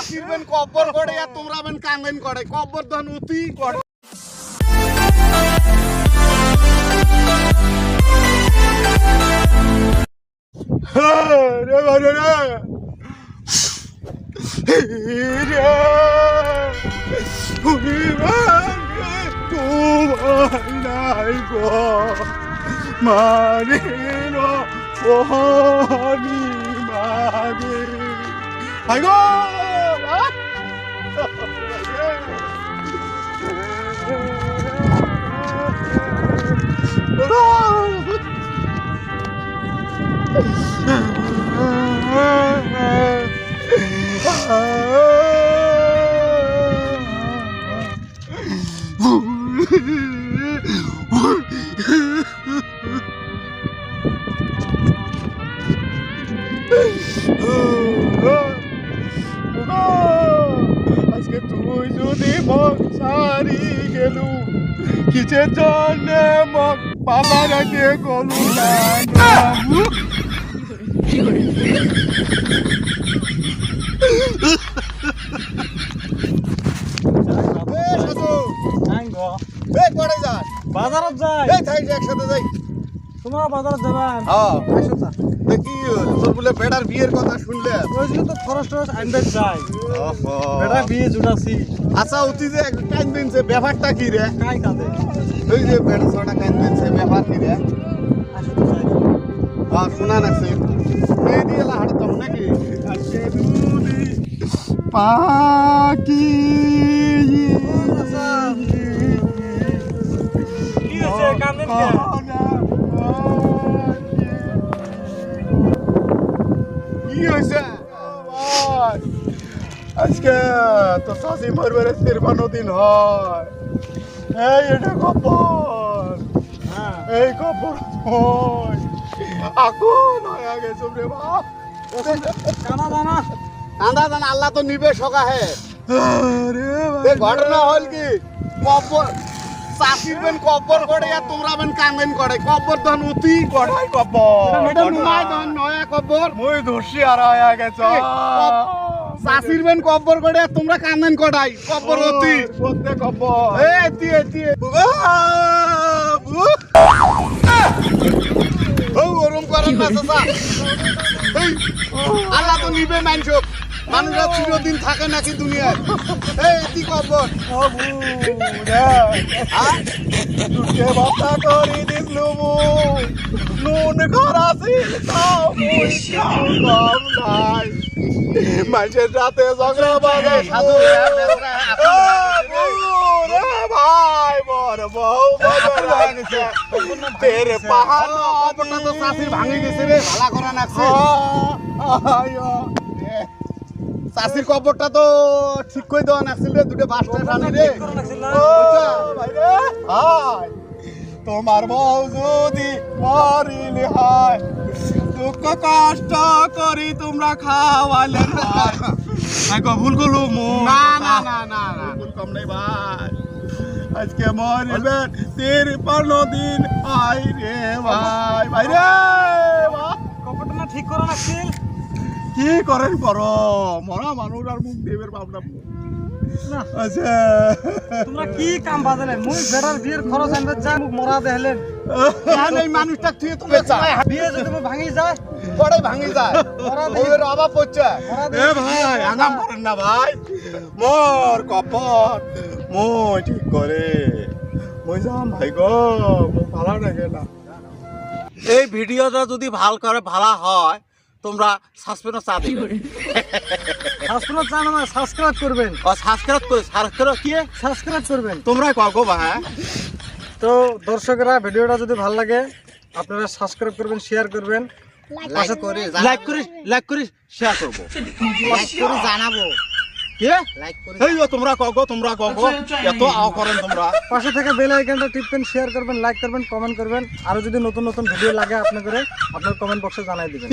চাষিরবেন কব্বর করে আর তোমরা বেন কান্দেন করে কব্বর ধন উতি করে রে রে রে নাই গো মানে ওহনি মানে হাই গো আজকে তুই যদি মগ সারি গেলু কিসের জন্য মগ বাবা রেখে গলু না বাজারত যাই একসাথে যাই তোমরা বাজারত যাবেন দেখি তোর বলে বেটার বিয়ের কথা শুনলে ওই জন্য তো খরচ টরচ আনবে যাই বেটা বিয়ে জুটাছি আচ্ছা অতি যে কাইন দিনছে ব্যাপারটা কি রে কাই কাঁদে ওই যে বেটা ছটা কাইন দিনছে ব্যাপার কি রে হ্যাঁ শোনা নাকি এই দিয়ে হাঁটতাম নাকি আজকে দুদি পাকি কি হয়েছে কাঁদেন কে কি হয়েছে আজকে তো শাশি মরবার 53 দিন হয় এই এটা কবর এই কবর হয় আগুন হয়ে গেছে রে বাপ কানা দানা কান্দা দানা আল্লাহ তো নিবে সকা হে আরে ঘটনা হল কি কবর চাষিরবেন কব্বর করে আর তোমরা বেন কান্দেন করে কব্বর ধন উতি কড়াই কব্বর এটা নুমাই ধন নয়া কব্বর মই দোষী আর আয়া গেছ চাষিরবেন কব্বর করে আর তোমরা কান্দেন কড়াই কব্বর উতি বলতে কব্বর এতি এতি ও ওরম করেন না চাচা আল্লাহ তো নিবে মানসব মানুষরা চিরদিন থাকে নাকি দুনিয়ায় এই এতি কব্বর তুকে বাতা করি দিলু নুন খরাসি তাও মুই কম নাই মানুষের রাতে ঝগড়া বাজে সাধু ভাই বর বউ গেছে তেরে পাহাড় কবরটা তো চাষির ভাঙে গেছে রে ভালা করা নাকছে চাষির কবরটা তো ঠিক করে দেওয়া নাছিল রে দুটো বাসটা টানি রে তোমার বউ যদি মরিলে হয় দুঃখ কষ্ট করি তোমরা খাওয়ালে ভুল করলু না না না না না ভুল কম নাই ভাই আজকে মরিবে 53 দিন আই রে ভাই ভাই রে কবরটা না ঠিক করা নাছিল কি করেন করো মরা মানুষ আর মুখ দেবের ভাবনা আচ্ছা তোমরা কি কাম বাজালেন মুই বেটার বিয়ের খরচ আনবে যাই মুখ মরা দেহলেন এই মানুষটা তুই তুমি বিয়ে যদি মুই ভাঙি যায় পড়াই ভাঙি যায় ওর অভাব হচ্ছে এ ভাই আগাম করেন না ভাই মোর কপট মই ঠিক করে মই যাম ভাই গো মোক ভালো লাগে না এই ভিডিওটা যদি ভালো হয় তোমরা সাবস্ক্রাইব চা দিবে সাবস্ক্রাইব চান না সাবস্ক্রাইব করবেন ও সাবস্ক্রাইব কি সাবস্ক্রাইব করবেন তোমরা কও ভাই তো দর্শকরা ভিডিওটা যদি ভালো লাগে আপনারা সাবস্ক্রাইব করবেন শেয়ার করবেন লাইক করে শেয়ার করব লাইক করে জানাবো কি লাইক করে এই তোমরা কও এত আও করেন তোমরা পাশে থেকে বেল আইকনটা টিপবেন শেয়ার করবেন লাইক করবেন কমেন্ট করবেন আর যদি নতুন নতুন ভিডিও লাগে আপনাদের আপনার কমেন্ট বক্সে জানাই দিবেন